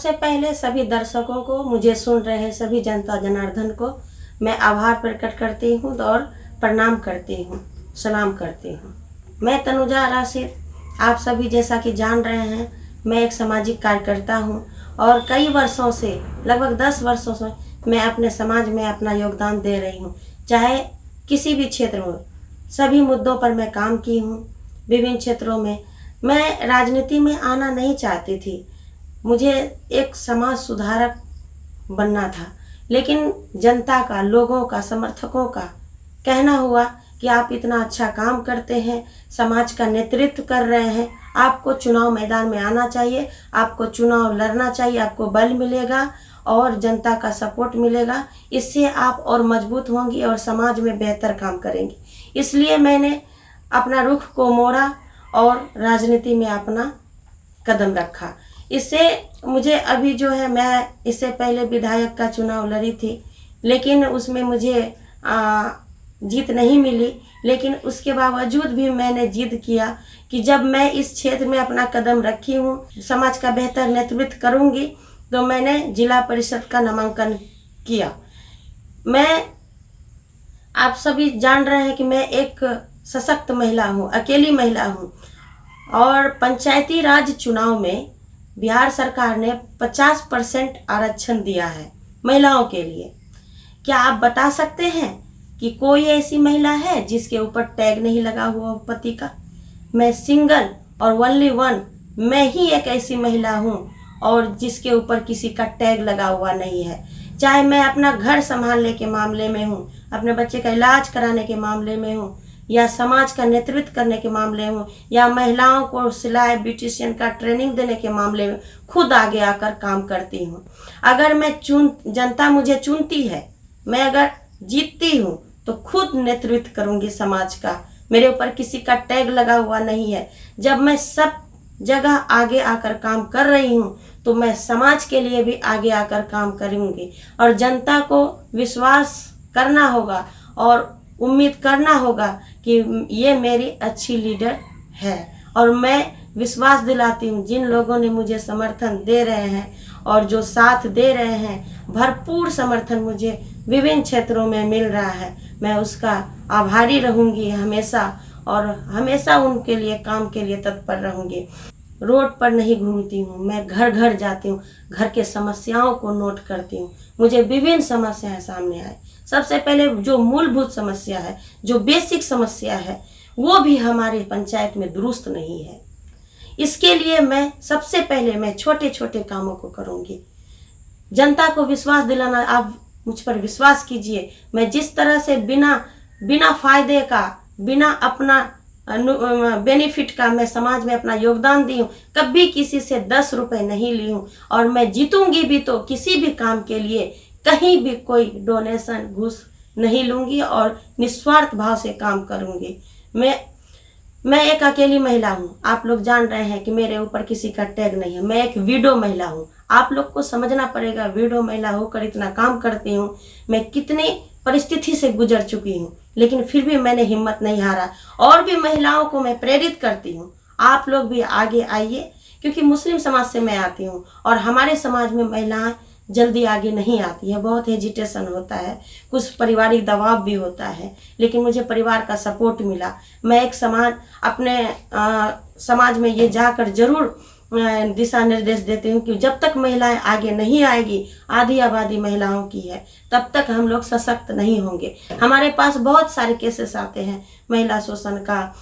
सबसे पहले सभी दर्शकों को, मुझे सुन रहे सभी जनता जनार्दन को मैं आभार प्रकट करती हूँ और प्रणाम करती हूँ, सलाम करती हूँ। मैं तनुजा राशिद, आप सभी जैसा कि जान रहे हैं, मैं एक सामाजिक कार्यकर्ता हूँ और कई वर्षों से, लगभग 10 वर्षों से मैं अपने समाज में अपना योगदान दे रही हूँ। चाहे किसी भी क्षेत्र में, सभी मुद्दों पर मैं काम की हूँ। विभिन्न क्षेत्रों में मैं राजनीति में आना नहीं चाहती थी, मुझे एक समाज सुधारक बनना था, लेकिन जनता का, लोगों का, समर्थकों का कहना हुआ कि आप इतना अच्छा काम करते हैं, समाज का नेतृत्व कर रहे हैं, आपको चुनाव मैदान में आना चाहिए, आपको चुनाव लड़ना चाहिए, आपको बल मिलेगा और जनता का सपोर्ट मिलेगा, इससे आप और मजबूत होंगी और समाज में बेहतर काम करेंगी। इसलिए मैंने अपना रुख को मोड़ा और राजनीति में अपना कदम रखा। इससे मुझे अभी जो है, मैं इससे पहले विधायक का चुनाव लड़ी थी, लेकिन उसमें मुझे जीत नहीं मिली, लेकिन उसके बावजूद भी मैंने जिद किया कि जब मैं इस क्षेत्र में अपना कदम रखी हूँ, समाज का बेहतर नेतृत्व करूँगी, तो मैंने जिला परिषद का नामांकन किया। मैं, आप सभी जान रहे हैं कि मैं एक सशक्त महिला हूँ, अकेली महिला हूँ और पंचायती राज चुनाव में बिहार सरकार ने 50% आरक्षण दिया है महिलाओं के लिए। क्या आप बता सकते हैं कि कोई ऐसी महिला है जिसके ऊपर टैग नहीं लगा हुआ पति का? मैं सिंगल और ओनली वन, मैं ही एक ऐसी महिला हूँ और जिसके ऊपर किसी का टैग लगा हुआ नहीं है। चाहे मैं अपना घर संभालने के मामले में हूँ, अपने बच्चे का इलाज कराने के मामले में हूँ, या समाज का नेतृत्व करने के मामले में, या महिलाओं को सिलाई ब्यूटिशियन का ट्रेनिंग देने के मामले में, खुद आगे आकर काम करती हूँ। अगर मैं जनता मुझे चुनती है, मैं अगर जीतती हूँ तो खुद नेतृत्व करूँगी समाज का, मेरे ऊपर किसी का टैग लगा हुआ नहीं है। जब मैं सब जगह आगे आकर काम कर रही हूँ तो मैं समाज के लिए भी आगे आकर काम करूँगी और जनता को विश्वास करना होगा और उम्मीद करना होगा कि ये मेरी अच्छी लीडर है। और मैं विश्वास दिलाती हूँ, जिन लोगों ने मुझे समर्थन दे रहे हैं और जो साथ दे रहे हैं, भरपूर समर्थन मुझे विभिन्न क्षेत्रों में मिल रहा है, मैं उसका आभारी रहूँगी हमेशा और हमेशा उनके लिए, काम के लिए तत्पर रहूँगी। रोड पर नहीं घूमती हूँ, मैं घर घर जाती हूँ, घर के समस्याओं को नोट करती हूँ। मुझे विभिन्न समस्याएं सामने आए, सबसे पहले जो मूलभूत समस्या है, जो बेसिक समस्या है, वो भी हमारे पंचायत में दुरुस्त नहीं है। इसके लिए मैं सबसे पहले मैं छोटे छोटे कामों को करूँगी। जनता को विश्वास दिलाना, आप मुझ पर विश्वास कीजिए, मैं जिस तरह से बिना फायदे का, बिना अपना बेनिफिट का मैं समाज में अपना योगदान दी हूँ, कभी किसी से 10 रुपए नहीं ली हूँ और मैं जीतूंगी भी तो किसी भी काम के लिए कहीं भी कोई डोनेशन, घूस नहीं लूँगी और निस्वार्थ भाव से काम करूँगी। मैं एक अकेली महिला हूँ, आप लोग जान रहे हैं कि मेरे ऊपर किसी का टैग नहीं है। मैं एक विडो महिला हूँ, आप लोग को समझना पड़ेगा, विडो महिला होकर इतना काम करती हूँ, मैं कितनी परिस्थिति से गुजर चुकी हूँ, लेकिन फिर भी मैंने हिम्मत नहीं हारा। और भी महिलाओं को मैं प्रेरित करती हूँ, आप लोग भी आगे आइए, क्योंकि मुस्लिम समाज से मैं आती हूँ और हमारे समाज में महिलाएं जल्दी आगे नहीं आती है, बहुत हेजिटेशन होता है, कुछ पारिवारिक दबाव भी होता है, लेकिन मुझे परिवार का सपोर्ट मिला। मैं एक अपने समाज में ये जाकर जरूर दिशा निर्देश देती हूँ कि जब तक महिलाएं आगे नहीं आएगी, आधी आबादी महिलाओं की है, तब तक हम लोग सशक्त नहीं होंगे। हमारे पास बहुत सारे केसेस आते हैं, महिला शोषण का,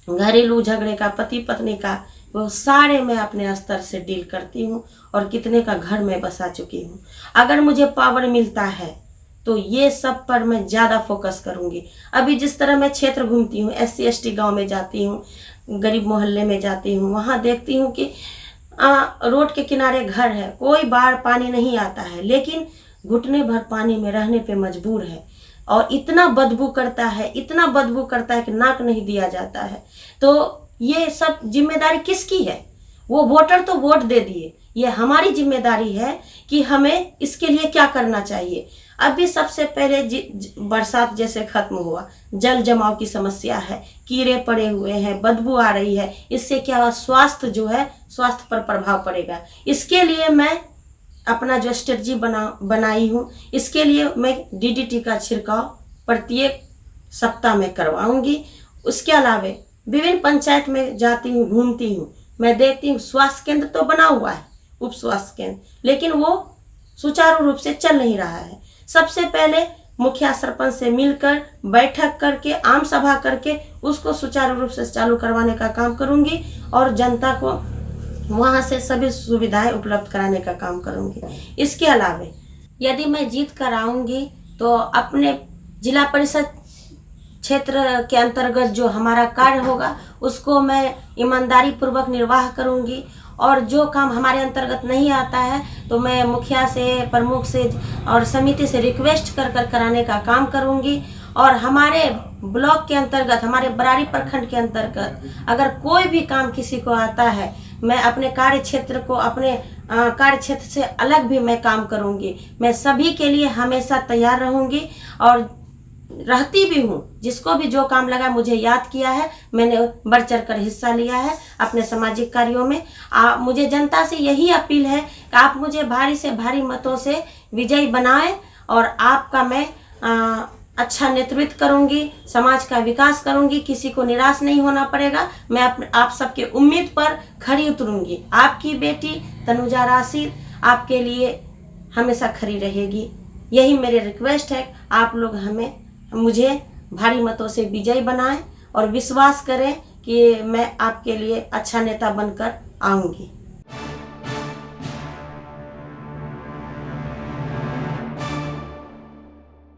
घरेलू झगड़े का, पति पत्नी का, वो सारे मैं अपने स्तर से डील करती हूँ और कितने का घर में बसा चुकी हूँ। अगर मुझे पावर मिलता है तो ये सब पर मैं ज़्यादा फोकस करूँगी। अभी जिस तरह मैं क्षेत्र घूमती हूँ, SC ST गांव में जाती हूँ, गरीब मोहल्ले में जाती हूँ, वहाँ देखती हूँ कि रोड के किनारे घर है, कोई बाढ़ पानी नहीं आता है, लेकिन घुटने भर पानी में रहने पे मजबूर है और इतना बदबू करता है, इतना बदबू करता है कि नाक नहीं दिया जाता है। तो ये सब जिम्मेदारी किसकी है? वो वोटर तो वोट दे दिए, ये हमारी जिम्मेदारी है कि हमें इसके लिए क्या करना चाहिए। अभी सबसे पहले बरसात जैसे खत्म हुआ, जल जमाव की समस्या है, कीड़े पड़े हुए हैं, बदबू आ रही है, इससे क्या स्वास्थ्य जो है, स्वास्थ्य पर प्रभाव पड़ेगा। इसके लिए मैं अपना जो स्ट्रेटजी बनाई हूँ, इसके लिए मैं DDT का छिड़काव प्रत्येक सप्ताह में करवाऊंगी। उसके अलावा विभिन्न पंचायत में जाती हूँ, घूमती हूँ, मैं देखती हूँ स्वास्थ्य केंद्र तो बना हुआ है, उप स्वास्थ्य केंद्र, लेकिन वो सुचारू रूप से चल नहीं रहा है। सबसे पहले मुखिया सरपंच से मिलकर बैठक करके, आम सभा करके उसको सुचारू रूप से चालू करवाने का काम करूंगी और जनता को वहां से सभी सुविधाएं उपलब्ध कराने का काम करूंगी। इसके अलावा यदि मैं जीत कर आऊंगी तो अपने जिला परिषद क्षेत्र के अंतर्गत जो हमारा कार्य होगा उसको मैं ईमानदारी पूर्वक निर्वाह करूंगी, और जो काम हमारे अंतर्गत नहीं आता है तो मैं मुखिया से, प्रमुख से और समिति से रिक्वेस्ट कर कराने का काम करूंगी। और हमारे ब्लॉक के अंतर्गत, हमारे बरारी प्रखंड के अंतर्गत अगर कोई भी काम किसी को आता है, मैं अपने कार्य क्षेत्र को, अपने कार्य क्षेत्र से अलग भी मैं काम करूंगी। मैं सभी के लिए हमेशा तैयार रहूंगी और रहती भी हूँ। जिसको भी जो काम लगा मुझे याद किया है, मैंने बढ़ चढ़ कर हिस्सा लिया है अपने सामाजिक कार्यों में। मुझे जनता से यही अपील है कि आप मुझे भारी से भारी मतों से विजयी बनाएं और आपका मैं अच्छा नेतृत्व करूंगी, समाज का विकास करूंगी, किसी को निराश नहीं होना पड़ेगा। मैं आप सबके उम्मीद पर खड़ी उतरूंगी। आपकी बेटी तनुजा राशिद आपके लिए हमेशा खड़ी रहेगी। यही मेरे रिक्वेस्ट है, आप लोग मुझे भारी मतों से विजयी बनाएं और विश्वास करें कि मैं आपके लिए अच्छा नेता बनकर आऊंगी।